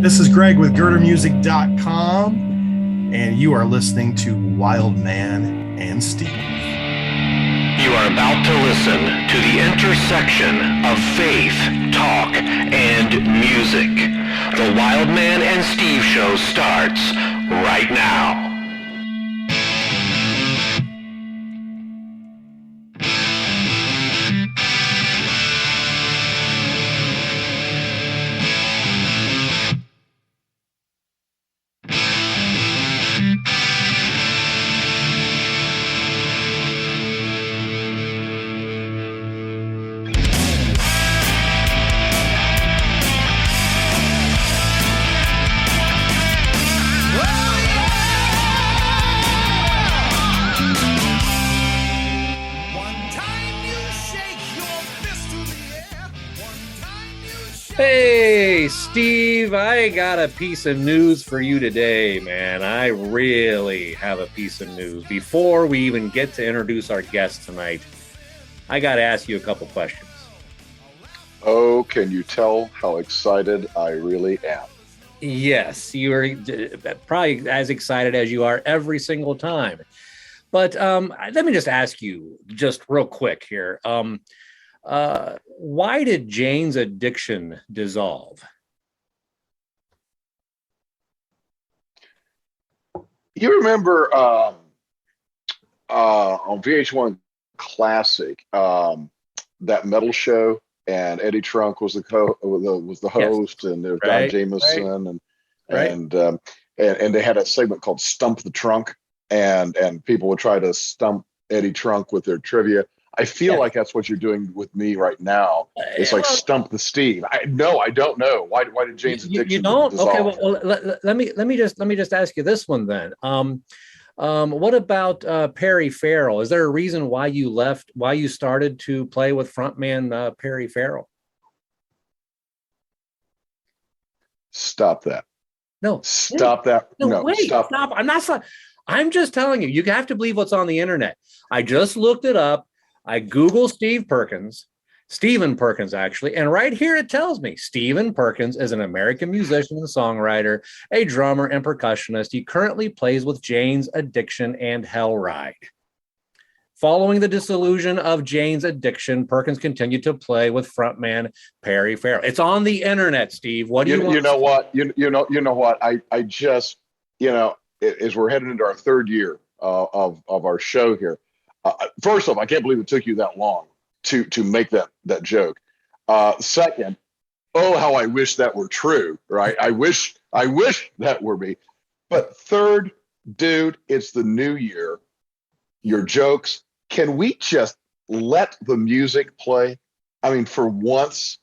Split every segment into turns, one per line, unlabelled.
This is Greg with GirderMusic.com, and you are listening to Wild Man and Steve.
You are about to listen to the intersection of faith, talk, and music. The Wild Man and Steve show starts right now.
Hey, Steve, I got a piece of news for you today, man. I really have a piece of news. Before we even get to introduce our guest tonight, I got to ask you a couple questions.
Oh, can you tell how excited I really am?
Yes, you are probably as excited as you are every single time. But let me just ask you just real quick here. Why did Jane's addiction dissolve?
You remember on VH1 Classic, that metal show, and Eddie Trunk was the host, yes. And there was Don Jameson, and they had a segment called Stump the Trunk, and people would try to stump Eddie Trunk with their trivia. I feel like that's what you're doing with me right now. It's like stump the Steve. I don't know why did Jane's addiction
you don't
dissolve?
Okay, well let me just ask you this one then. What about Perry Farrell? Is there a reason why you started to play with frontman Perry Farrell?
Stop that.
No.
Stop that.
No, wait, stop. I'm just telling you, you have to believe what's on the internet. I just looked it up. I Googled Stephen Perkins, actually, and right here it tells me Stephen Perkins is an American musician and songwriter, a drummer and percussionist. He currently plays with Jane's Addiction and Hellride. Following the dissolution of Jane's Addiction, Perkins continued to play with frontman Perry Farrell. It's on the internet, Steve. What do you want?
You know what? You know what? I just, as we're heading into our third year of our show here. First off, I can't believe it took you that long to make that joke. Second, oh, how I wish that were true, right? I wish that were me. But third, dude, it's the new year. Your jokes. Can we just let the music play? I mean, for once,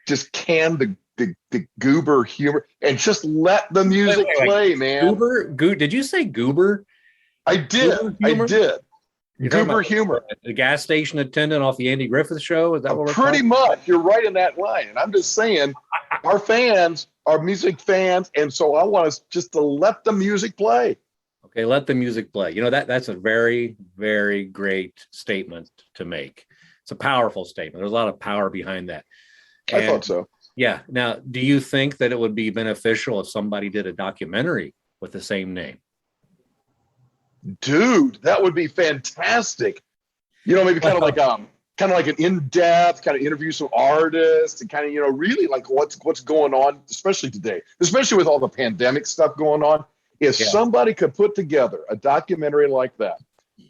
just can the goober humor and just let the music play, man.
Goober? Did you say goober?
I did. Goober humor.
The gas station attendant off the Andy Griffith show? Is that what we're
pretty much? You're right in that line. And I'm just saying, our fans are music fans, and so I want us just to let the music play.
Okay, let the music play. That's a very, very great statement to make. It's a powerful statement. There's a lot of power behind that.
I thought so.
Yeah. Now, do you think that it would be beneficial if somebody did a documentary with the same name?
Dude, that would be fantastic. Maybe kind of like an in-depth kind of interview some artists and kind of really like what's going on, especially today, especially with all the pandemic stuff going on. If somebody could put together a documentary like that,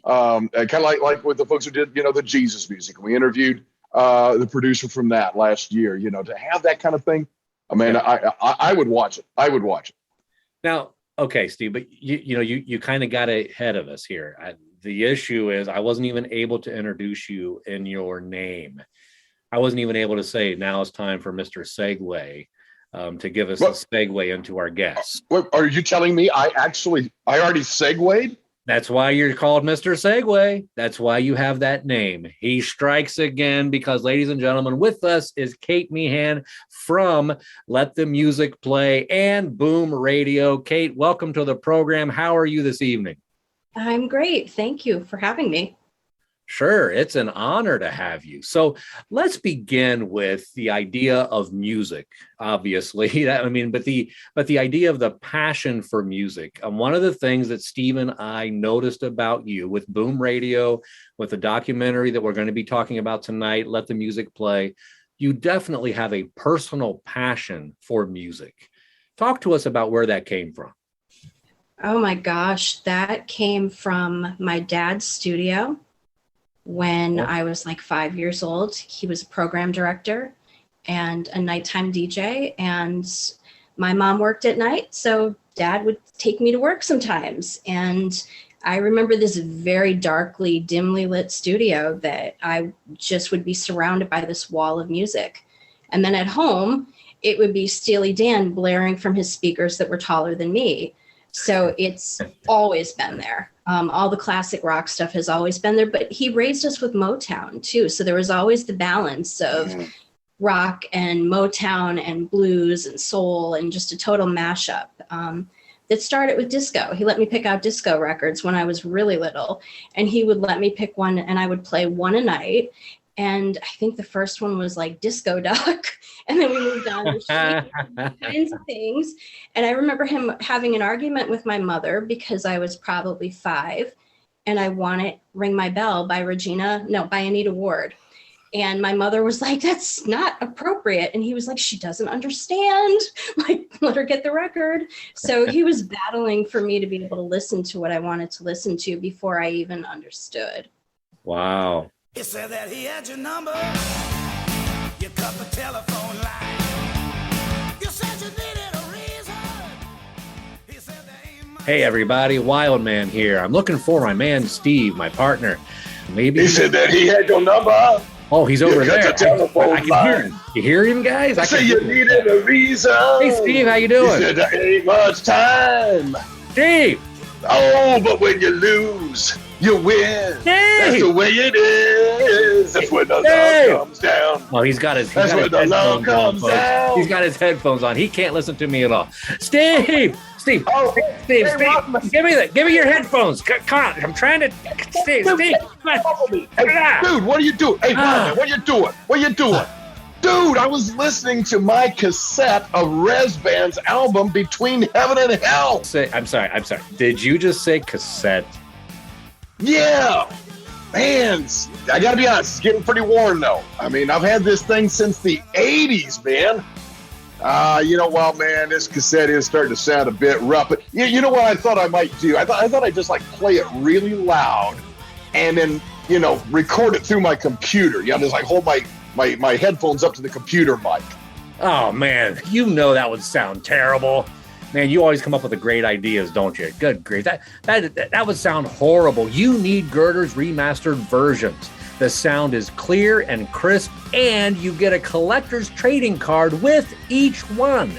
kind of like with the folks who did the Jesus music, we interviewed the producer from that last year. To have that kind of thing, I mean, I would watch it. I would watch it.
Now. Okay, Steve, but you kind of got ahead of us here. The issue is I wasn't even able to introduce you in your name. I wasn't even able to say now it's time for Mr. Segway to give us a segue into our guests.
What, are you telling me I already segued?
That's why you're called Mr. Segway. That's why you have that name. He strikes again because, ladies and gentlemen, with us is Cate Meighan from Let the Music Play and Boom Radio. Cate, welcome to the program. How are you this evening?
I'm great. Thank you for having me.
Sure, it's an honor to have you. So let's begin with the idea of music. Obviously, but the idea of the passion for music. One of the things that Steve and I noticed about you with Boom Radio, with the documentary that we're going to be talking about tonight, Let the Music Play, you definitely have a personal passion for music. Talk to us about where that came from.
Oh my gosh, that came from my dad's studio. When I was like 5 years old, he was a program director and a nighttime DJ, and my mom worked at night, so dad would take me to work sometimes. And I remember this very darkly, dimly lit studio that I just would be surrounded by this wall of music. And then at home, it would be Steely Dan blaring from his speakers that were taller than me. So it's always been there. All the classic rock stuff has always been there, but he raised us with Motown too. So there was always the balance of rock and Motown and blues and soul and just a total mashup. That started with disco. He let me pick out disco records when I was really little, and he would let me pick one and I would play one a night. And I think the first one was like Disco Duck. And then we moved on to kinds of things. And I remember him having an argument with my mother because I was probably 5 and I wanted Ring My Bell by Anita Ward. And my mother was like, that's not appropriate. And he was like, she doesn't understand. Like, let her get the record. So he was battling for me to be able to listen to what I wanted to listen to before I even understood.
Wow.
He said that he had your number, you cut the telephone line. You said you needed a reason. He said there ain't much.
Hey everybody, Wild Man here. I'm looking for my man Steve, my partner. Maybe
He said that he had your number.
Oh, he's over
You cut
there.
the telephone
I can hear him. You hear him, guys? I
Say
can
you
hear him.
needed a reason.
Hey Steve, how you
He
doing?
said there ain't much time.
Steve!
Oh, but when you lose, you win.
Hey!
That's the way it is. That's when the
Hey!
love comes down.
Oh, he's got his
That's where the love
headphones on,
comes
folks.
down.
He's got his headphones on. He can't listen to me at all. Steve!
Oh,
Steve,
hey, Rodman.
give me your headphones. Come on, I'm trying to. Steve, come on.
Hey, dude, what are you doing? Hey, Rodman, what are you doing? What are you doing? Dude, I was listening to my cassette of Rezband's album Between Heaven and Hell.
I'm sorry. Did you just say cassette?
Yeah. Man, I gotta be honest, it's getting pretty warm though. I mean, I've had this thing since the 80s, man. Well, man, this cassette is starting to sound a bit rough. But you know what I thought I might do? I thought I'd just like play it really loud and then, record it through my computer. Just like hold my headphones up to the computer mic.
Oh man, that would sound terrible. Man, you always come up with the great ideas, don't you? Good grief. That would sound horrible. You need Girder's remastered versions. The sound is clear and crisp, and you get a collector's trading card with each one.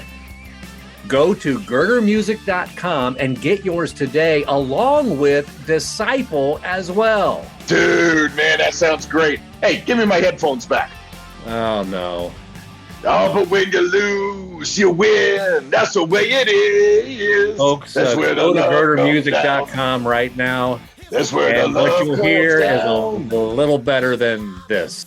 Go to girdermusic.com and get yours today, along with Disciple as well.
Dude, man, that sounds great. Hey, give me my headphones back.
Oh, no.
Oh, but when you lose, you win. That's the way it is.
Folks,
That's where the
go to
love
girdermusic.com right now.
That's where
And
the love
what you'll
comes
hear is a
down.
little better than this.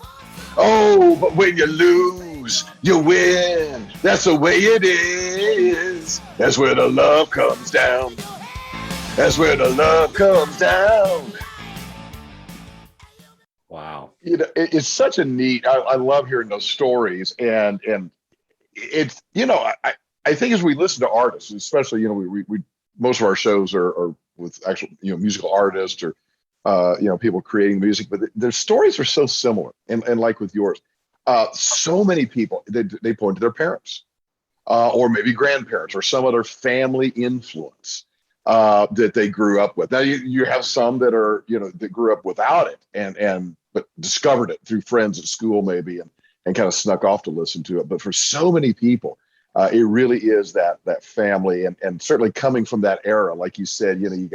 Oh, but when you lose, you win. That's the way it is. That's where the love comes down. That's where the love comes down.
Wow.
It's such a neat. I love hearing those stories, and it's I think as we listen to artists, especially we most of our shows are with actual musical artists or people creating music, but their stories are so similar, and like with yours, so many people they point to their parents, or maybe grandparents or some other family influence that they grew up with. Now you have some that are that grew up without it but discovered it through friends at school maybe and kind of snuck off to listen to it. But for so many people, it really is that family and certainly coming from that era, like you said, you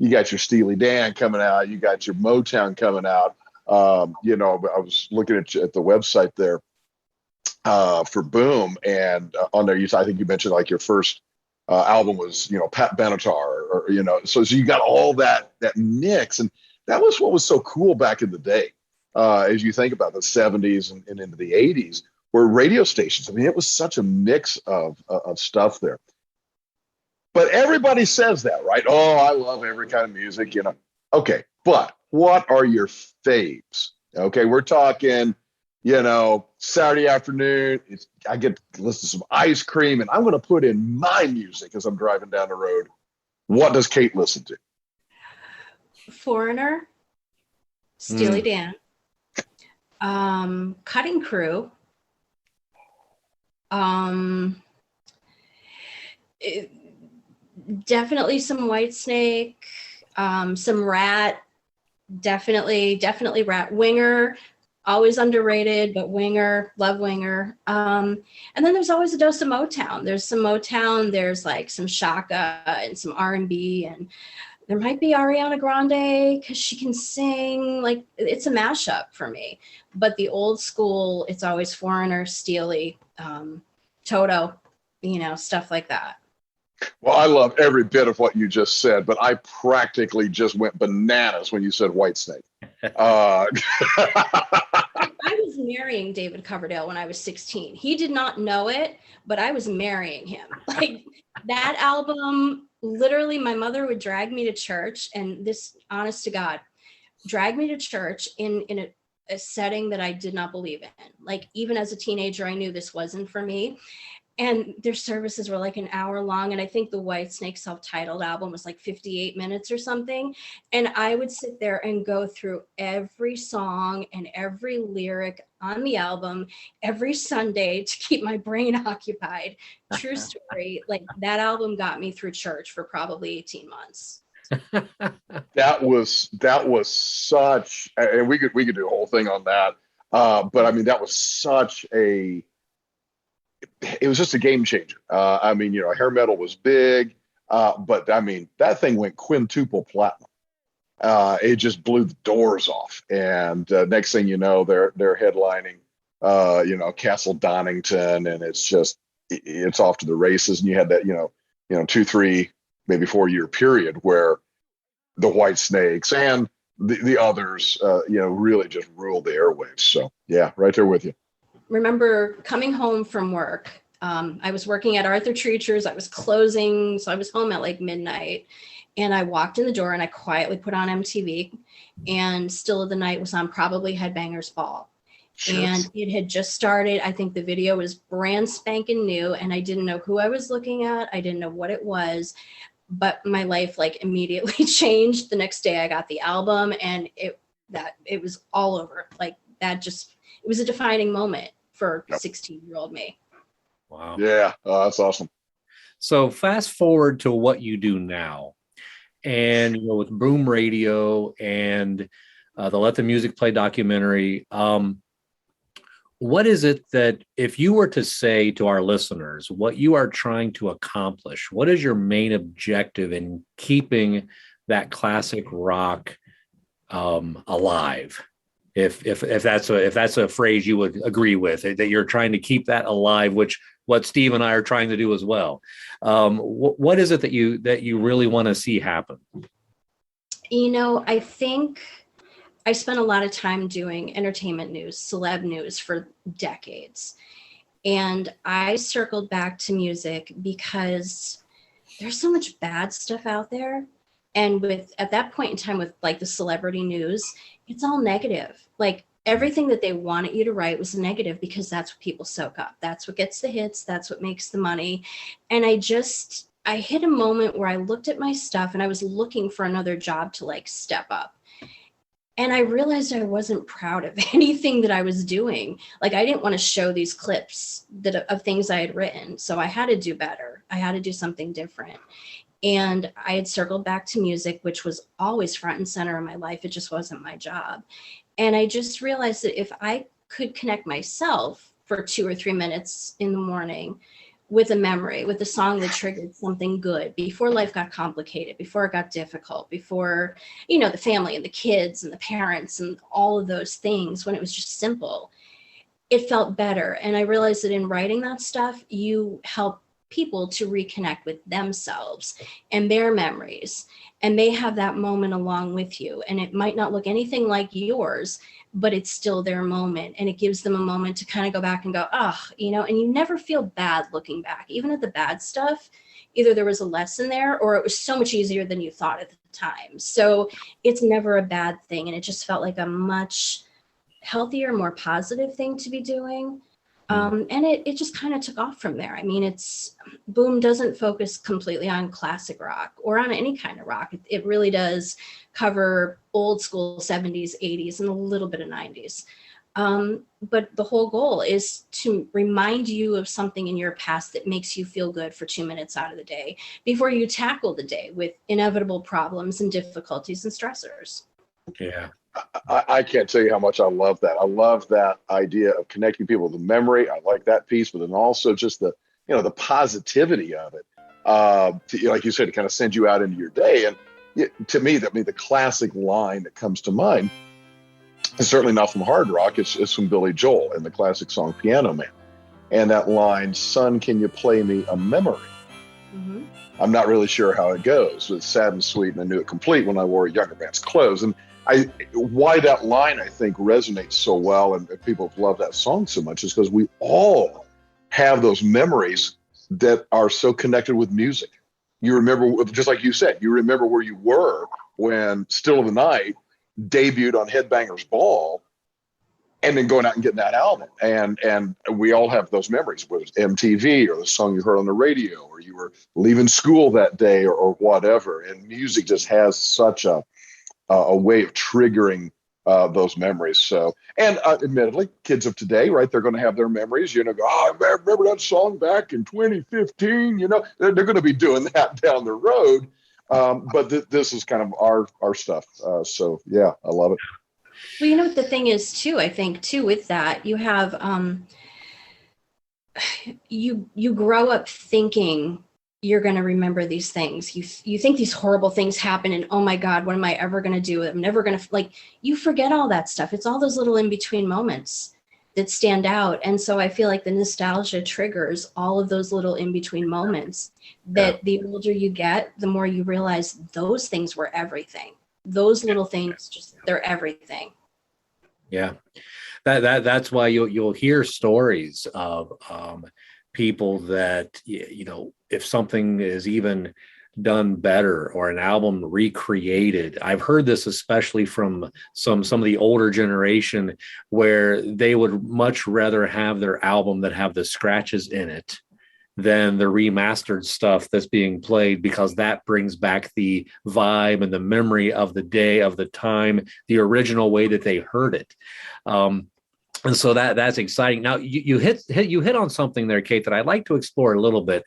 got your Steely Dan coming out, you got your Motown coming out. I was looking at the website there for Boom, and on there I think you mentioned like your first album was Pat Benatar or so you got all that mix. And that was what was so cool back in the day. As you think about the 70s and into the 80s, were radio stations. I mean, it was such a mix of stuff there. But everybody says that, right? Oh, I love every kind of music, you know. Okay, but what are your faves? Okay, we're talking, you know, Saturday afternoon. I get to listen to some Ice Cream, and I'm going to put in my music as I'm driving down the road. What does Cate listen to?
Foreigner, Steely Dan, Cutting Crew, definitely some White Snake, some Rat, definitely Rat. Winger, always underrated, but Winger, love Winger. And then there's always a dose of Motown. There's some Motown, there's like some Shaka and some R&B, and there might be Ariana Grande because she can sing. Like, it's a mashup for me. But the old school, it's always Foreigner, Steely, Toto, you know, stuff like that.
Well, I love every bit of what you just said, but I practically just went bananas when you said Whitesnake.
I was marrying David Coverdale when I was 16. He did not know it, but I was marrying him. Like, that album, literally, my mother would drag me to church, and this, honest to God, drag me to church in a setting that I did not believe in. Like, even as a teenager, I knew this wasn't for me. And their services were like an hour long. And I think the Whitesnake self-titled album was like 58 minutes or something. And I would sit there and go through every song and every lyric on the album every Sunday to keep my brain occupied. True story. Like, that album got me through church for probably 18 months.
That was such, and we could do a whole thing on that. But I mean, that was such it was just a game changer. I mean, you know, hair metal was big, but I mean, that thing went quintuple platinum. It just blew the doors off. And next thing you know, they're headlining, you know, Castle Donington, and it's off to the races. And you had that, you know, 2, 3, maybe 4 year period where the White Snakes and the others, you know, really just ruled the airwaves. So yeah, right there with you.
Remember coming home from work. I was working at Arthur Treacher's. I was closing, so I was home at like midnight. And I walked in the door and I quietly put on MTV, and Still of the Night was on, probably Headbangers Ball. Sure. And it had just started. I think the video was brand spanking new, and I didn't know who I was looking at. I didn't know what it was, but my life like immediately changed. The next day I got the album, and it was all over. Like, that just, it was a defining moment for 16-year-old me.
Wow.
Yeah, that's awesome.
So fast forward to what you do now, and you know, with Boom Radio and the Let the Music Play documentary. What is it that, if you were to say to our listeners what you are trying to accomplish, what is your main objective in keeping that classic rock alive? If that's a phrase you would agree with, that you're trying to keep that alive, which what Steve and I are trying to do as well. What is it that you really want to see happen?
You know, I think I spent a lot of time doing entertainment news, celeb news for decades. And I circled back to music because there's so much bad stuff out there. And at that point in time, with like the celebrity news, it's all negative. Like, everything that they wanted you to write was negative because that's what people soak up. That's what gets the hits. That's what makes the money. And I hit a moment where I looked at my stuff and I was looking for another job to like step up. And I realized I wasn't proud of anything that I was doing. Like, I didn't want to show these clips of things I had written. So I had to do better. I had to do something different. And I had circled back to music, which was always front and center in my life. It just wasn't my job. And I just realized that if I could connect myself for 2 or 3 minutes in the morning with a memory, with a song that triggered something good before life got complicated, before it got difficult, before, you know, the family and the kids and the parents and all of those things, when it was just simple, it felt better. And I realized that in writing that stuff, you help people to reconnect with themselves and their memories. And they have that moment along with you. And it might not look anything like yours, but it's still their moment. And it gives them a moment to kind of go back and go, you know, and you never feel bad looking back, even at the bad stuff. Either there was a lesson there or it was so much easier than you thought at the time. So it's never a bad thing. And it just felt like a much healthier, more positive thing to be doing. And it just kind of took off from there. I mean, Boom doesn't focus completely on classic rock or on any kind of rock. It really does cover old school 70s, 80s, and a little bit of 90s. But the whole goal is to remind you of something in your past that makes you feel good for 2 minutes out of the day before you tackle the day with inevitable problems and difficulties and stressors.
Yeah.
I can't tell you how much I love that. I love that idea of connecting people with the memory. I like that piece, but then also just the positivity of it. Like you said, it kind of sends you out into your day. And to me, the classic line that comes to mind is certainly not from hard rock. It's from Billy Joel and the classic song Piano Man. And that line, "Son, can you play me a memory?" Mm-hmm. I'm not really sure how it goes. It's sad and sweet, and I knew it complete when I wore a younger man's clothes. And why that line, I think, resonates so well and people love that song so much is because we all have those memories that are so connected with music. You remember, just like you said, you remember where you were when Still of the Night debuted on Headbangers Ball and then going out and getting that album. And we all have those memories, whether it's MTV or the song you heard on the radio or you were leaving school that day or whatever. And music just has such a way of triggering those memories. So, and admittedly, kids of today, right, they're going to have their memories, go, I remember that song back in 2015, they're going to be doing that down the road. But this is kind of our stuff. So yeah, I love it.
Well, you know what the thing is too, I think too, with that, you have, you grow up thinking you're going to remember these things. You think these horrible things happen and, oh my God, what am I ever going to do? I'm never going to, you forget all that stuff. It's all those little in-between moments that stand out. And so I feel like the nostalgia triggers all of those little in-between moments that the older you get, the more you realize those things were everything. Those little things, they're everything.
Yeah. That's why you'll hear stories of, people that, if something is even done better or an album recreated. I've heard this especially from some of the older generation where they would much rather have their album that have the scratches in it than the remastered stuff that's being played, because that brings back the vibe and the memory of the day, of the time, the original way that they heard it. And so that's exciting. Now you hit on something there, Cate, that I'd like to explore a little bit.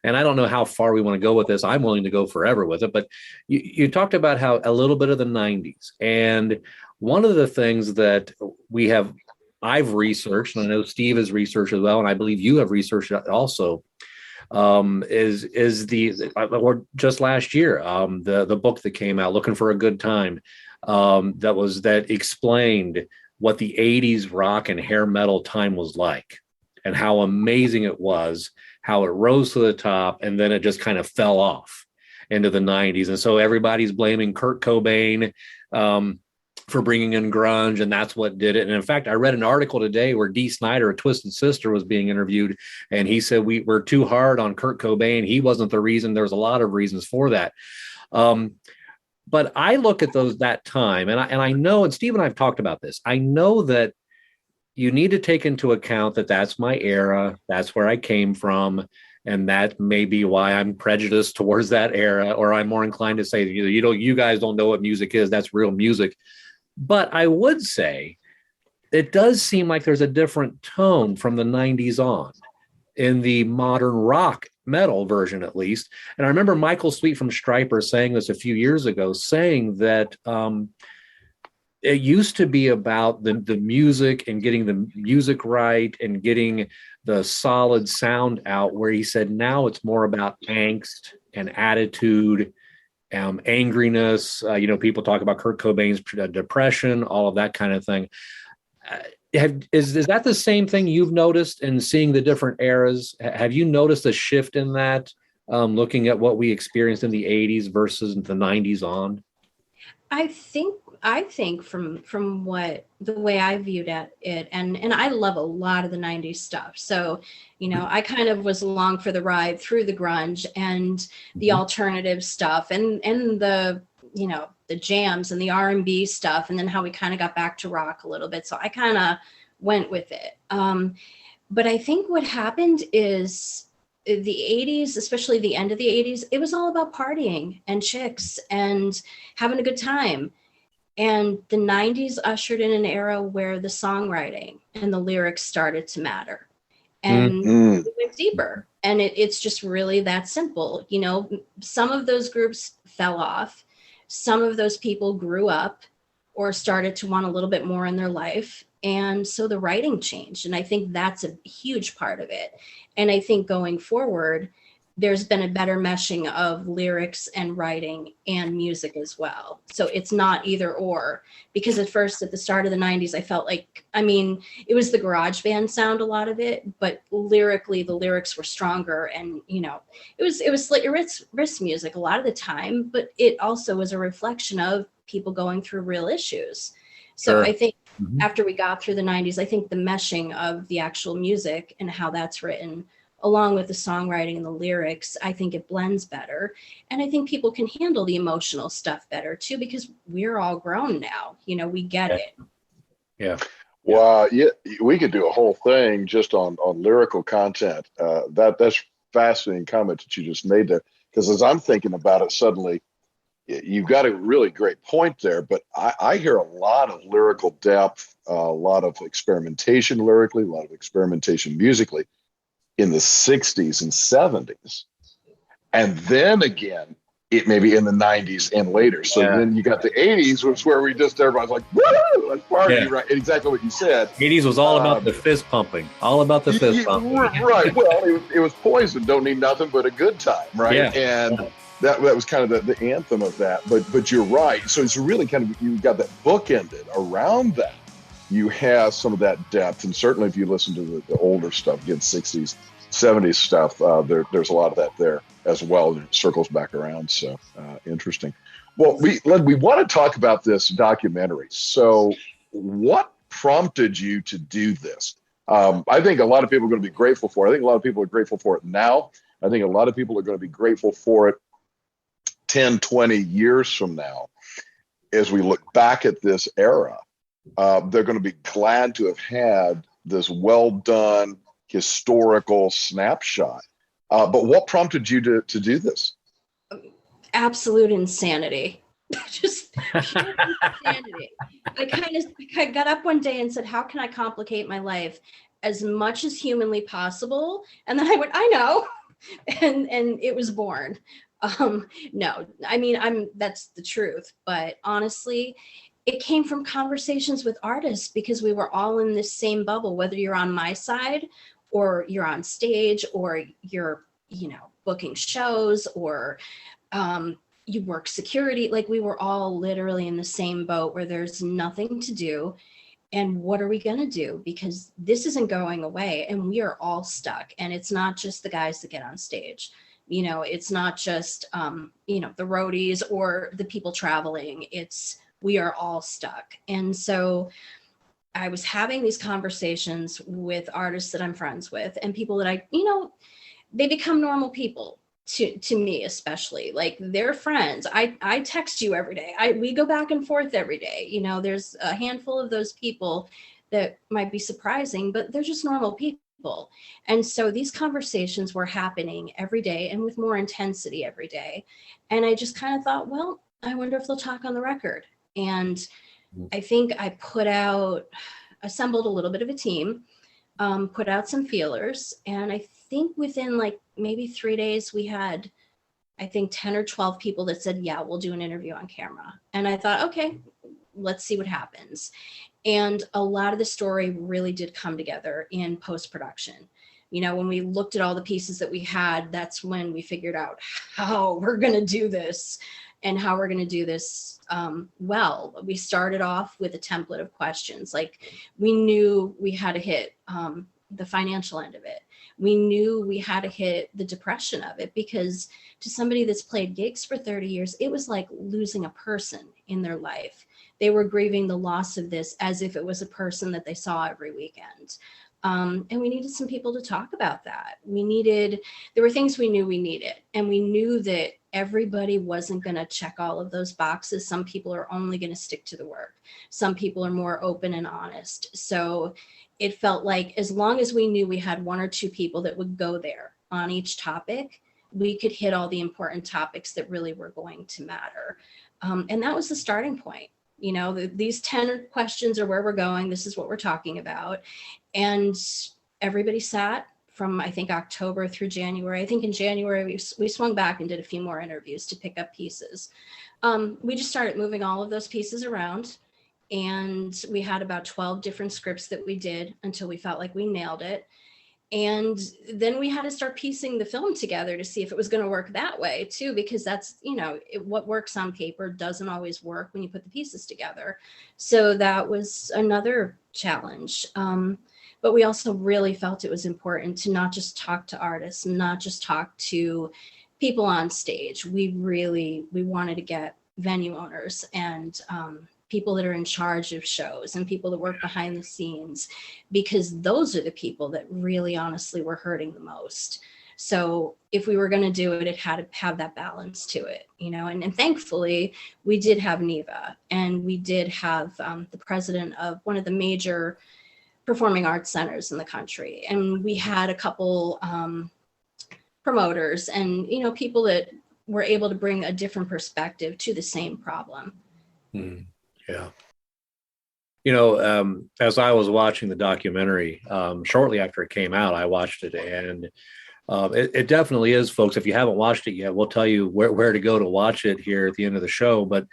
And I don't know how far we want to go with this. I'm willing to go forever with it. But you talked about how a little bit of the 90s. And one of the things that I've researched, and I know Steve has researched as well, and I believe you have researched also, is or just last year, the book that came out, Looking for a Good Time, that explained what the 80s rock and hair metal time was like and how amazing it was, how it rose to the top, and then it just kind of fell off into the 90s. And so everybody's blaming Kurt Cobain for bringing in grunge, and that's what did it. And in fact, I read an article today where Dee Snider, a Twisted Sister, was being interviewed, and he said we were too hard on Kurt Cobain. He wasn't the reason. There was a lot of reasons for that. But I look at that time, and I know, and Steve and I have talked about this, I know that you need to take into account that that's my era, that's where I came from, and that may be why I'm prejudiced towards that era, or I'm more inclined to say, you guys don't know what music is, that's real music. But I would say it does seem like there's a different tone from the 90s on in the modern rock metal version, at least. And I remember Michael Sweet from Stryper saying this a few years ago, saying that it used to be about the music and getting the music right and getting the solid sound out, where he said now it's more about angst and attitude, angriness. People talk about Kurt Cobain's depression, all of that kind of thing. Is that the same thing you've noticed in seeing the different eras? Have you noticed a shift in that, looking at what we experienced in the 80s versus the 90s on?
I think from what the way I viewed it, and I love a lot of the 90s stuff. So, I kind of was along for the ride through the grunge and the alternative stuff and the jams and the R&B stuff, and then how we kind of got back to rock a little bit. So I kind of went with it. But I think what happened is the 80s, especially the end of the 80s, it was all about partying and chicks and having a good time. And the 90s ushered in an era where the songwriting and the lyrics started to matter. And it went deeper. And it's just really that simple. Some of those groups fell off. Some of those people grew up or started to want a little bit more in their life. And so the writing changed. And I think that's a huge part of it. And I think going forward, there's been a better meshing of lyrics and writing and music as well. So it's not either or, because at first, at the start of the 90s, I felt like, it was the garage band sound, a lot of it, but lyrically, the lyrics were stronger. And, it was like wrist music a lot of the time, but it also was a reflection of people going through real issues. So
Sure.
I think after we got through the 90s, I think the meshing of the actual music and how that's written, along with the songwriting and the lyrics, I think it blends better. And I think people can handle the emotional stuff better too, because we're all grown now. We get it.
Yeah.
Well, yeah, we could do a whole thing just on lyrical content. That's fascinating comment that you just made there. Because as I'm thinking about it, suddenly you've got a really great point there. But I hear a lot of lyrical depth, a lot of experimentation lyrically, a lot of experimentation musically in the 60s and 70s. And then again, it may be in the 90s and later. So then you got the 80s, which is where everybody's like, woo, let's party, right? And exactly what you said.
80s was all about the fist pumping, all about the fist pumping.
Right. Well, it was Poison, don't need nothing but a good time, right?
Yeah.
And that was kind of the anthem of that. But you're right. So it's really kind of, you got that bookended around that. You have some of that depth, and certainly if you listen to the older stuff, again, 60s, 70s stuff, there's a lot of that there as well. It circles back around, so interesting. Well, we want to talk about this documentary. So what prompted you to do this? I think a lot of people are going to be grateful for it. I think a lot of people are grateful for it now. I think a lot of people are going to be grateful for it 10, 20 years from now as we look back at this era. They're going to be glad to have had this well done historical snapshot. But what prompted you to do this?
Absolute insanity. Just pure insanity. I got up one day and said, how can I complicate my life as much as humanly possible? And then I went, I know. And it was born. No, that's the truth. But honestly, it came from conversations with artists, because we were all in this same bubble, whether you're on my side or you're on stage or you're, booking shows or you work security. Like, we were all literally in the same boat where there's nothing to do. And what are we going to do? Because this isn't going away and we are all stuck. And it's not just the guys that get on stage. It's not just, the roadies or the people traveling. We are all stuck. And so I was having these conversations with artists that I'm friends with and people that they become normal people to me, especially. Like, they're friends. I text you every day. We go back and forth every day. There's a handful of those people that might be surprising, but they're just normal people. And so these conversations were happening every day and with more intensity every day. And I just kind of thought, well, I wonder if they'll talk on the record. And I think I assembled a little bit of a team, put out some feelers. And I think within like maybe 3 days, we had, 10 or 12 people that said, yeah, we'll do an interview on camera. And I thought, okay, let's see what happens. And a lot of the story really did come together in post-production. When we looked at all the pieces that we had, that's when we figured out how we're going to do this. and how we're going to do this well. We started off with a template of questions. Like, we knew we had to hit the financial end of it. We knew we had to hit the depression of it, because to somebody that's played gigs for 30 years, it was like losing a person in their life. They were grieving the loss of this as if it was a person that they saw every weekend. And we needed some people to talk about that. There were things we knew we needed, and we knew that everybody wasn't going to check all of those boxes. Some people are only going to stick to the work. Some people are more open and honest. So it felt like, as long as we knew we had one or two people that would go there on each topic, we could hit all the important topics that really were going to matter. And that was the starting point. You know, these 10 questions are where we're going. This is what we're talking about. And everybody sat from, I think, October through January. I think in January, we swung back and did a few more interviews to pick up pieces. We just started moving all of those pieces around. And we had about 12 different scripts that we did until we felt like we nailed it. And then we had to start piecing the film together to see if it was going to work that way too, because that's, you know, what works on paper doesn't always work when you put the pieces together. So that was another challenge. But we also really felt it was important to not just talk to artists, not just talk to people on stage. We wanted to get venue owners and people that are in charge of shows and people that work behind the scenes, because those are the people that really honestly were hurting the most. So if we were going to do it, it had to have that balance to it, you know, and thankfully we did have Neva, and we did have the president of one of the major performing arts centers in the country. And we had a couple promoters and, you know, people that were able to bring a different perspective to the same problem.
Yeah. You know, as I was watching the documentary, shortly after it came out, I watched it, and it definitely is, folks. If you haven't watched it yet, we'll tell you where to go to watch it here at the end of the show. But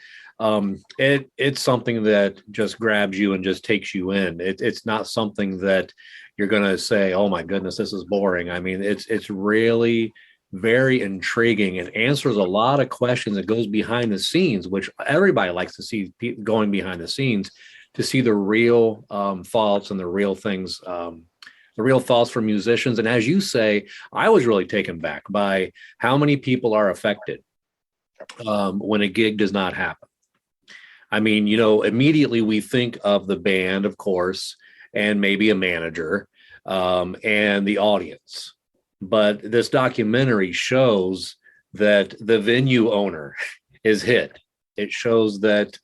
it's something that just grabs you and just takes you in. It's not something that you're going to say, "Oh my goodness, this is boring." I mean, it's really very intriguing and answers a lot of questions. It goes behind the scenes, which everybody likes to see, going behind the scenes to see the real faults and the real things, the real faults for musicians. And as you say, I was really taken back by how many people are affected when a gig does not happen. I mean, you know, immediately we think of the band, of course, and maybe a manager and the audience. But this documentary shows that the venue owner is hit. It shows that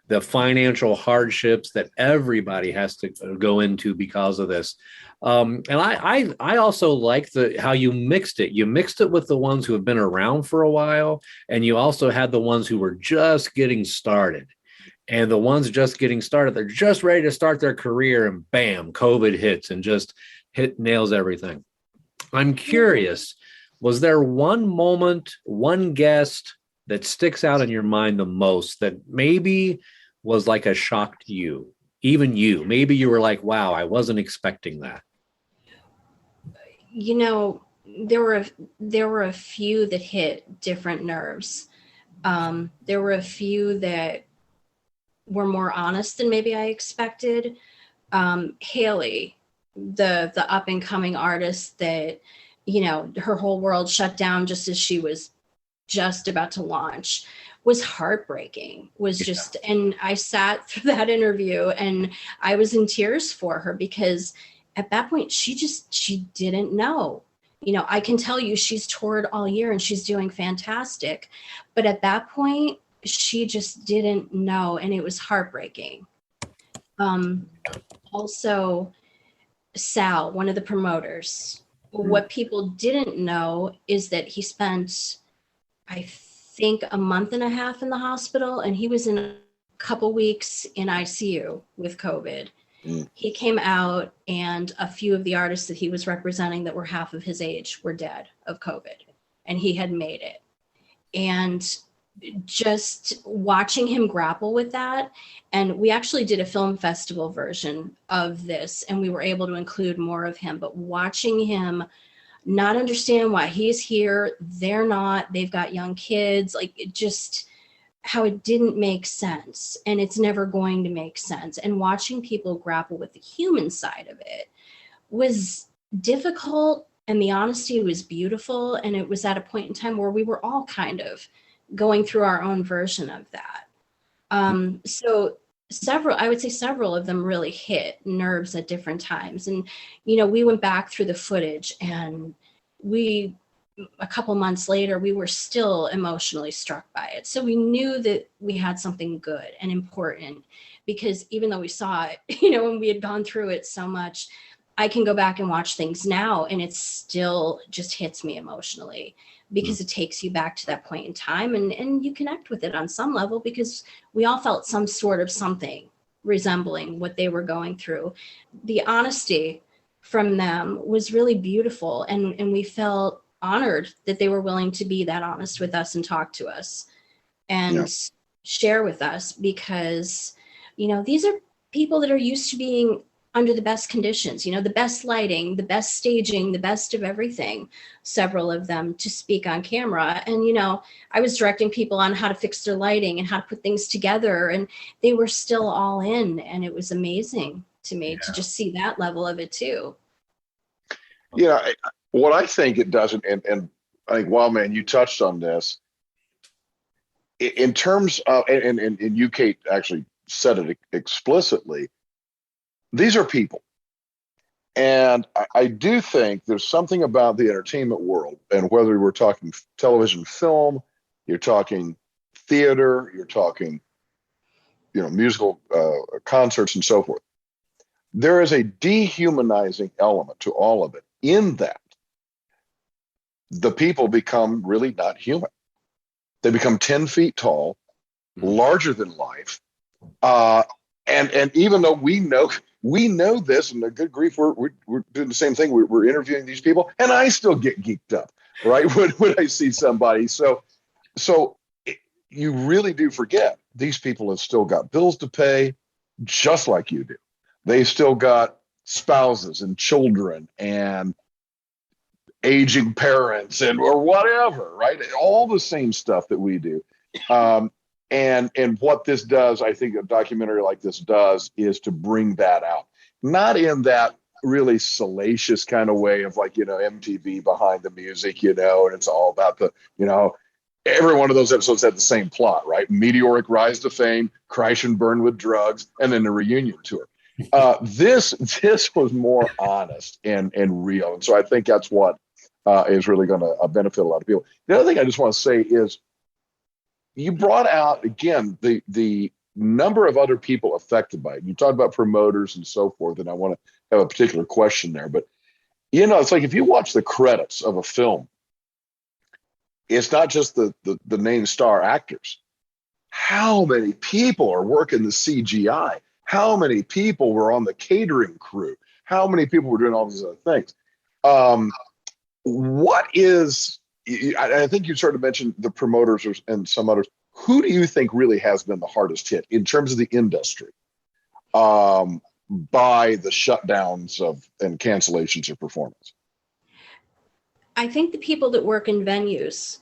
the financial hardships that everybody has to go into because of this. And I also like how you mixed it. You mixed it with the ones who have been around for a while, and you also had the ones who were just getting started. And the ones just getting started, they're just ready to start their career, and bam, COVID hits and just nails everything. I'm curious, was there one moment, one guest that sticks out in your mind the most that maybe was like a shock to you? Even you, maybe you were like, wow, I wasn't expecting that.
You know, there were a few that hit different nerves. There were a few that were more honest than maybe I expected. Haley, the up and coming artist that, you know, her whole world shut down just as she was just about to launch, was heartbreaking, and I sat through that interview and I was in tears for her, because at that point she didn't know. You know, I can tell you she's toured all year and she's doing fantastic, but at that point she just didn't know, and it was heartbreaking. Also, Sal, one of the promoters, what people didn't know is that he spent, I think, a month and a half in the hospital, and he was in a couple weeks in ICU with COVID. He came out, and a few of the artists that he was representing that were half of his age were dead of COVID, and he had made it. And just watching him grapple with that, and we actually did a film festival version of this, and we were able to include more of him, but watching him not understand why he's here. They're not, they've got young kids. Like, it just, how it didn't make sense, and it's never going to make sense. And watching people grapple with the human side of it was difficult, and the honesty was beautiful. And it was at a point in time where we were all kind of going through our own version of that. So I would say several of them really hit nerves at different times. And, we went back through the footage, and a couple months later, we were still emotionally struck by it. So we knew that we had something good and important, because even though we saw it, and we had gone through it so much, I can go back and watch things now, and it still just hits me emotionally, because it takes you back to that point in time, and you connect with it on some level, because we all felt some sort of something resembling what they were going through. The honesty from them was really beautiful, and we felt honored that they were willing to be that honest with us and talk to us and share with us, because, these are people that are used to being under the best conditions, the best lighting, the best staging, the best of everything, several of them, to speak on camera. And, I was directing people on how to fix their lighting and how to put things together, and they were still all in. And it was amazing to me to just see that level of it too.
What I think it does, and I think, wow, man, you touched on this in terms of, and you, Cate, actually said it explicitly. These are people. And I do think there's something about the entertainment world, and whether we're talking television, film, you're talking theater, you're talking, musical concerts and so forth. There is a dehumanizing element to all of it, in that the people become really not human. They become 10 feet tall, larger than life. And even though we know this, and a good grief, we're doing the same thing. We're interviewing these people, and I still get geeked up, right? when I see somebody. So you really do forget these people have still got bills to pay, just like you do. They still got spouses and children and aging parents or whatever, right? All the same stuff that we do. And what this does, I think a documentary like this does, is to bring that out. Not in that really salacious kind of way of, like, MTV behind the music, and it's all about the, every one of those episodes had the same plot, right? Meteoric rise to fame, crash and burn with drugs, and then the reunion tour. This was more honest and real. And so I think that's what is really going to benefit a lot of people. The other thing I just want to say is, you brought out, again, the number of other people affected by it. You talked about promoters and so forth, and I want to have a particular question there. But, it's like, if you watch the credits of a film, it's not just the name star actors. How many people are working the CGI? How many people were on the catering crew? How many people were doing all these other things? I think you sort of mentioned the promoters and some others. Who do you think really has been the hardest hit in terms of the industry by the shutdowns and cancellations of performance?
I think the people that work in venues.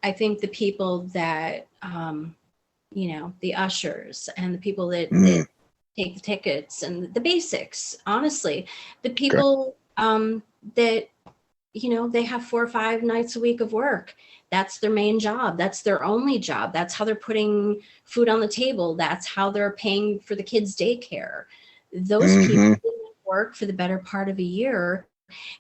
I think the people that, the ushers, and the people that take the tickets, and the basics, honestly, the people that, they have 4 or 5 nights a week of work. That's their main job. That's their only job. That's how they're putting food on the table. That's how they're paying for the kids' daycare. Those people didn't work for the better part of a year.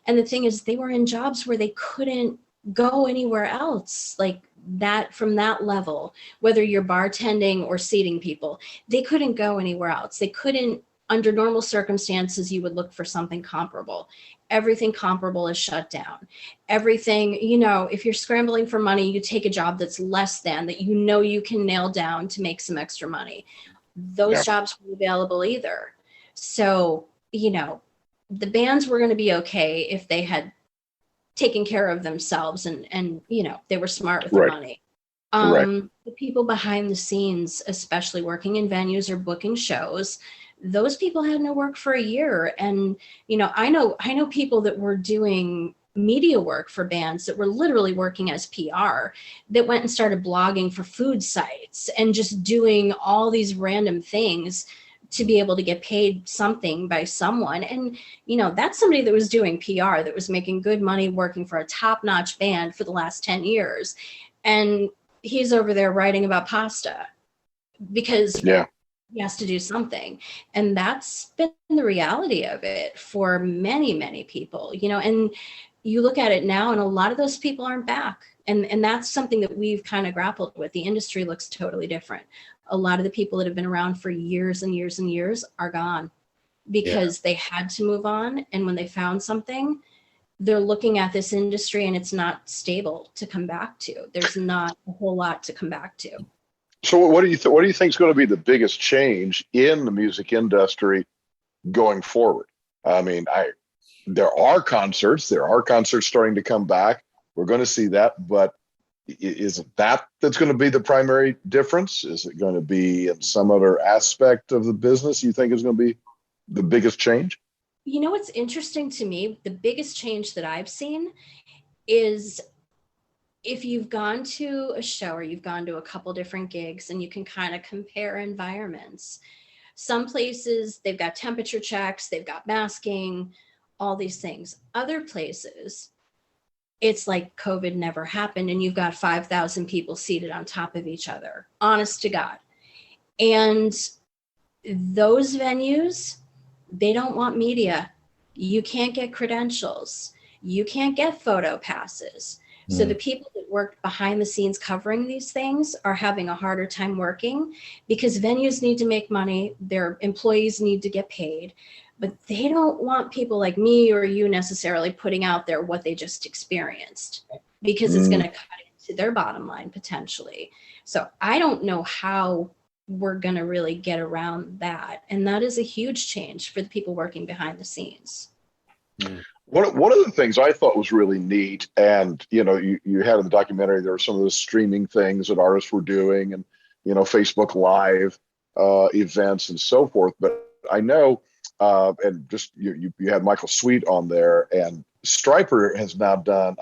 And the thing is, they were in jobs where they couldn't go anywhere else, like that, from that level, whether you're bartending or seating people, they couldn't go anywhere else. They couldn't, under normal circumstances, you would look for something comparable. Everything comparable is shut down. Everything, if you're scrambling for money, you take a job that's less than that, you can nail down to make some extra money. Those jobs weren't available either. So, the bands were going to be okay if they had taken care of themselves and they were smart with their money. The people behind the scenes, especially working in venues or booking shows, those people had no work for a year. And, I know people that were doing media work for bands that were literally working as PR, that went and started blogging for food sites and just doing all these random things to be able to get paid something by someone. And, that's somebody that was doing PR, that was making good money working for a top-notch band for the last 10 years. And he's over there writing about pasta because
Yeah.
he has to do something. And that's been the reality of it for many, many people, and you look at it now and a lot of those people aren't back. And that's something that we've kind of grappled with. The industry looks totally different. A lot of the people that have been around for years and years and years are gone because they had to move on. And when they found something, they're looking at this industry and it's not stable to come back to. There's not a whole lot to come back to.
So what do you think is going to be the biggest change in the music industry going forward? I mean, there are concerts starting to come back. We're going to see that, but is it that's going to be the primary difference? Is it going to be in some other aspect of the business you think is going to be the biggest change?
What's interesting to me, the biggest change that I've seen is if you've gone to a show or you've gone to a couple different gigs and you can kind of compare environments. Some places, they've got temperature checks, they've got masking, all these things. Other places, it's like COVID never happened and you've got 5,000 people seated on top of each other, honest to God. And those venues, they don't want media. You can't get credentials. You can't get photo passes. So the people that worked behind the scenes covering these things are having a harder time working because venues need to make money. Their employees need to get paid, but they don't want people like me or you necessarily putting out there what they just experienced because it's going to cut into their bottom line potentially. So I don't know how we're going to really get around that. And that is a huge change for the people working behind the scenes.
One of the things I thought was really neat, and you had in the documentary, there were some of the streaming things that artists were doing, and Facebook Live events and so forth. But I know, and just you had Michael Sweet on there, and Stryper has now done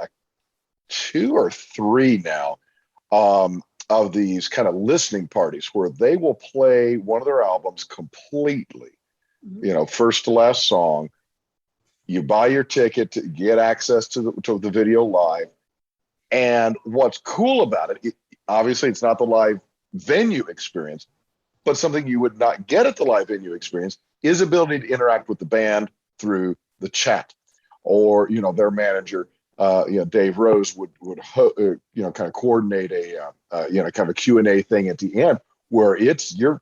2 or 3 now of these kind of listening parties where they will play one of their albums completely, first to last song. You buy your ticket to get access to the video live. And what's cool about it, obviously it's not the live venue experience, but something you would not get at the live venue experience is ability to interact with the band through the chat, or their manager, Dave Rose would kind of coordinate a kind of a Q&A thing at the end where you're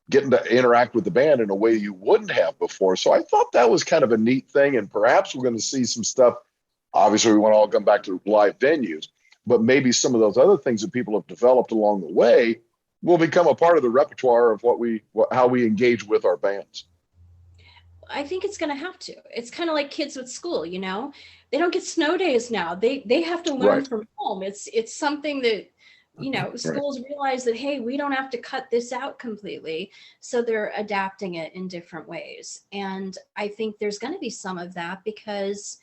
getting to interact with the band in a way you wouldn't have before. So I thought that was kind of a neat thing. And perhaps we're going to see some stuff. Obviously, we want to all come back to live venues, but maybe some of those other things that people have developed along the way will become a part of the repertoire of how we engage with our bands.
I think it's going to have to. It's kind of like kids with school, they don't get snow days now. They have to learn from home. It's something that schools realize that, hey, we don't have to cut this out completely. So they're adapting it in different ways. And I think there's going to be some of that because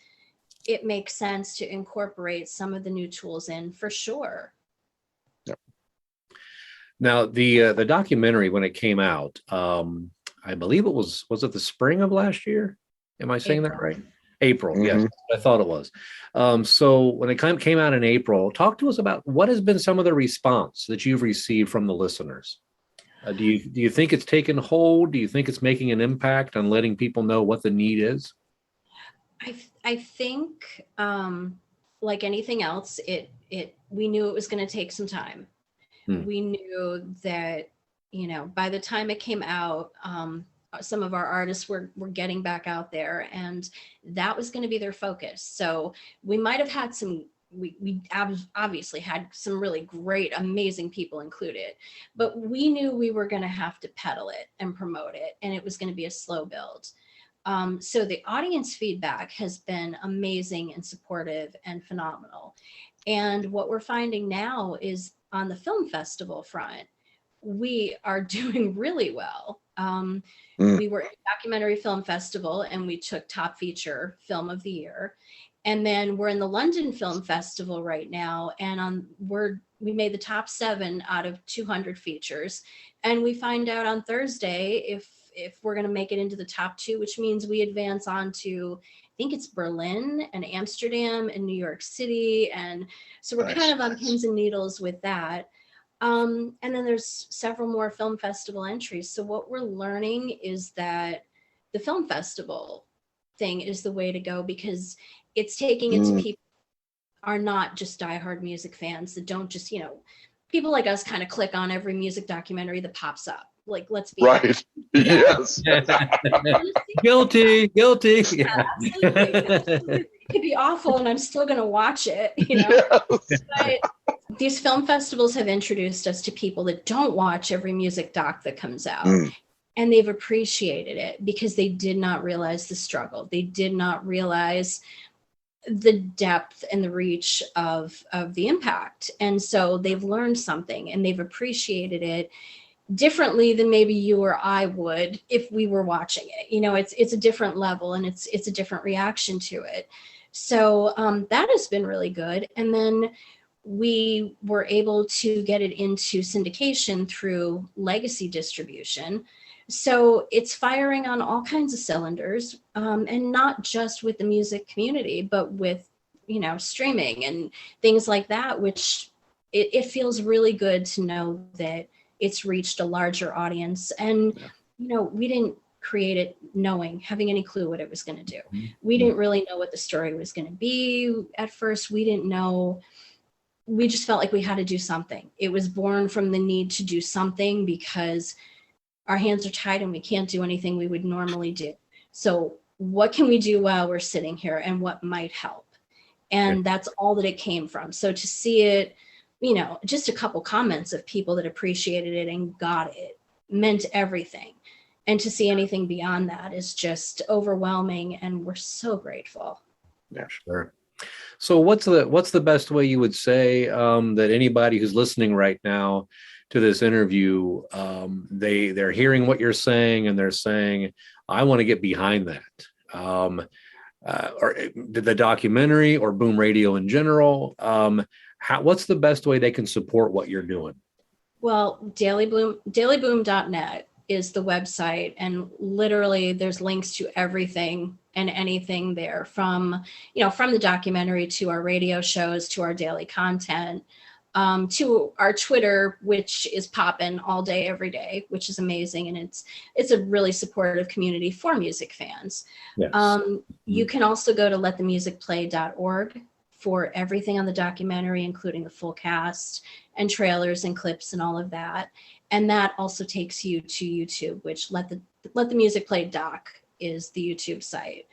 it makes sense to incorporate some of the new tools in for sure.
Yep.
Now, the documentary, when it came out, I believe it was it the spring of last year? Am I saying that right? April, yes, I thought it was. So when it came out in April, talk to us about what has been some of the response that you've received from the listeners. Do you think it's taken hold? Do you think it's making an impact on letting people know what the need is?
I think, like anything else, we knew it was going to take some time. We knew that, by the time it came out, some of our artists were getting back out there, and that was going to be their focus. So we might have had we obviously had some really great, amazing people included, but we knew we were going to have to pedal it and promote it, and it was going to be a slow build. So the audience feedback has been amazing and supportive and phenomenal. And what we're finding now is on the film festival front, we are doing really well.
Mm.
We were at a documentary film festival and we took top feature film of the year. And then we're in the London Film Festival right now, and we made the top 7 out of 200 features. And we find out on Thursday if we're going to make it into the top 2, which means we advance on to, I think it's Berlin and Amsterdam and New York City. And so we're kind of on pins and needles with that. And then there's several more film festival entries. So what we're learning is that the film festival thing is the way to go, because it's taking it to people who are not just diehard music fans, that don't just, people like us kind of click on every music documentary that pops up. Like, let's be
Right. Yes.
Guilty.
Yeah, absolutely. It could be awful and I'm still going to watch it,
Yes.
But these film festivals have introduced us to people that don't watch every music doc that comes out. And they've appreciated it because they did not realize the struggle. They did not realize the depth and the reach of the impact. And so they've learned something and they've appreciated it differently than maybe you or I would if we were watching it. It's a different level and it's a different reaction to it. So that has been really good. And then we were able to get it into syndication through legacy distribution. So it's firing on all kinds of cylinders, and not just with the music community, but with, streaming and things like that, which it feels really good to know that it's reached a larger audience. And, we didn't create it having any clue what it was going to do. We didn't really know what the story was going to be at first. We didn't know. We just felt like we had to do something. It was born from the need to do something because our hands are tied and we can't do anything we would normally do. So what can we do while we're sitting here and what might help? And that's all that it came from. So to see it, just a couple comments of people that appreciated it and got it meant everything. And to see anything beyond that is just overwhelming. And we're so grateful.
Yeah, sure. So what's the best way you would say that anybody who's listening right now to this interview, they're hearing what you're saying and they're saying, I want to get behind that. Or the documentary or Boom Radio in general, what's the best way they can support what you're doing? Well,
dailyboom.net is the website, and literally there's links to everything and anything there, from the documentary to our radio shows to our daily content, to our Twitter, which is popping all day, every day, which is amazing. And it's a really supportive community for music fans.
Yes.
You can also go to letthemusicplay.org for everything on the documentary, including the full cast and trailers and clips and all of that. And that also takes you to YouTube, which Let the Music Play doc is the YouTube site.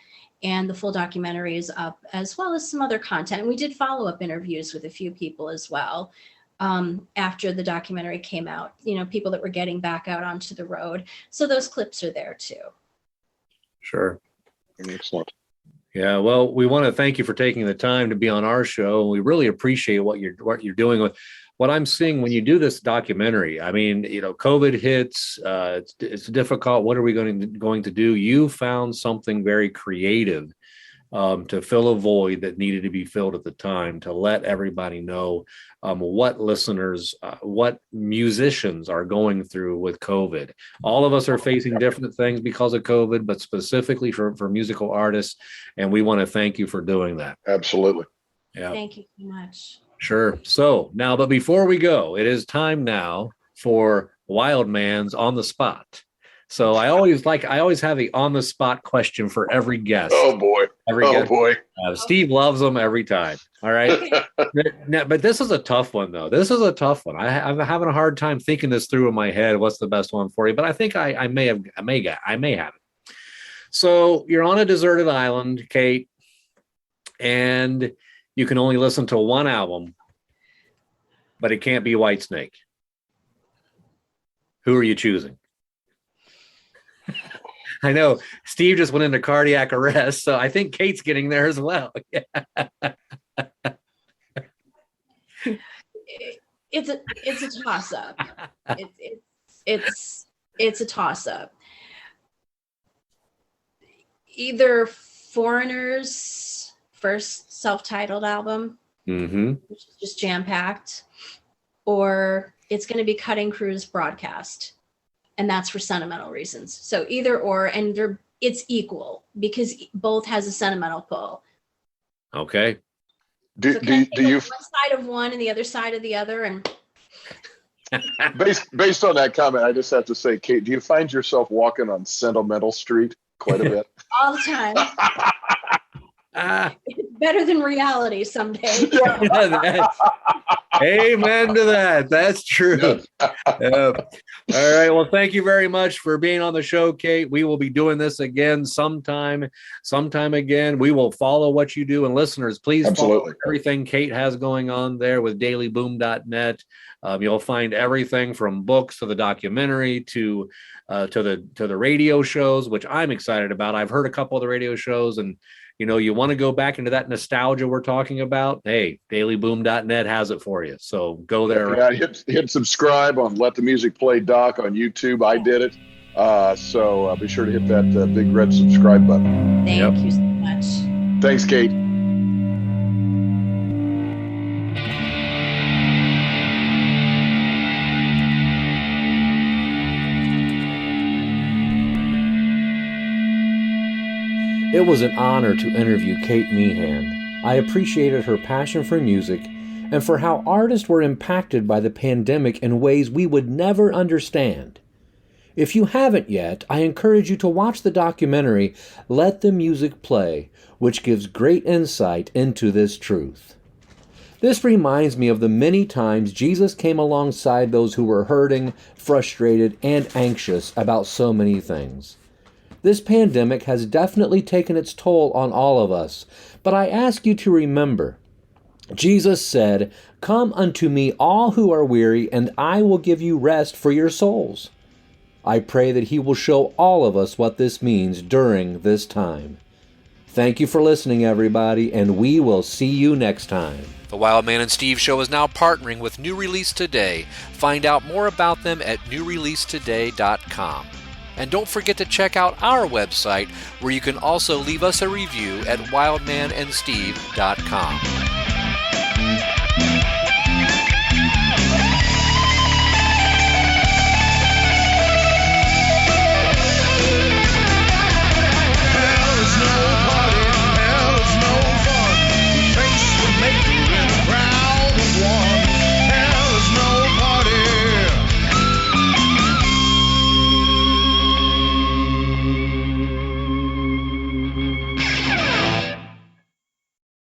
And the full documentary is up, as well as some other content. And we did follow-up interviews with a few people as well after the documentary came out, people that were getting back out onto the road. So those clips are there too.
Sure.
Excellent.
Yeah, well, we want to thank you for taking the time to be on our show. We really appreciate what you're doing with what I'm seeing when you do this documentary. I mean, COVID hits, it's difficult. What are we going to do? You found something very creative to fill a void that needed to be filled at the time, to let everybody know what listeners, what musicians are going through with COVID. All of us are facing different things because of COVID, but specifically for musical artists. And we want to thank you for doing that.
Absolutely.
Yeah.
Thank you so much.
Sure. So now, but before we go, it is time now for Wild Man's On the Spot. So I always have the on the spot question for every guest.
Oh boy.
Steve loves them every time. All right. But this is a tough one, though. This is a tough one. I'm having a hard time thinking this through in my head. What's the best one for you? But I think I may have it. So you're on a deserted island, Cate, and you can only listen to one album, but it can't be Whitesnake. Who are you choosing? I know Steve just went into cardiac arrest, so I think Cate's getting there as well.
It's a toss up. It's it's a toss-up. Either Foreigner's first self-titled album, which is just jam-packed, or it's going to be Cutting Crew's Broadcast, and that's for sentimental reasons. So either or, and it's equal because both has a sentimental pull.
Okay.
Do
So
you
one side of one and the other side of the other, and
based on that comment, I just have to say, Kate, do you find yourself walking on Sentimental Street quite a bit?
all the time. It's better than reality someday.
Amen to that. That's true. All right. Well, thank you very much for being on the show, Kate. We will be doing this again sometime again. We will follow what you do. And listeners, please follow everything Kate has going on there with dailyboom.net. You'll find everything from books to the documentary to the radio shows, which I'm excited about. I've heard a couple of the radio shows, and you want to go back into that nostalgia we're talking about. Hey, dailyboom.net has it for you. So go there.
Yeah, hit subscribe on Let the Music Play Doc on YouTube. I did it. So be sure to hit that big red subscribe button.
Thank you so much.
Thanks, Kate.
It was an honor to interview Cate Meighan. I appreciated her passion for music and for how artists were impacted by the pandemic in ways we would never understand. If you haven't yet, I encourage you to watch the documentary Let the Music Play, which gives great insight into this truth. This reminds me of the many times Jesus came alongside those who were hurting, frustrated, and anxious about so many things. This pandemic has definitely taken its toll on all of us, but I ask you to remember, Jesus said, "Come unto me all who are weary, and I will give you rest for your souls." I pray that He will show all of us what this means during this time. Thank you for listening, everybody, and we will see you next time.
The Wild Man and Steve Show is now partnering with New Release Today. Find out more about them at newreleasetoday.com. And don't forget to check out our website, where you can also leave us a review at wildmanandsteve.com.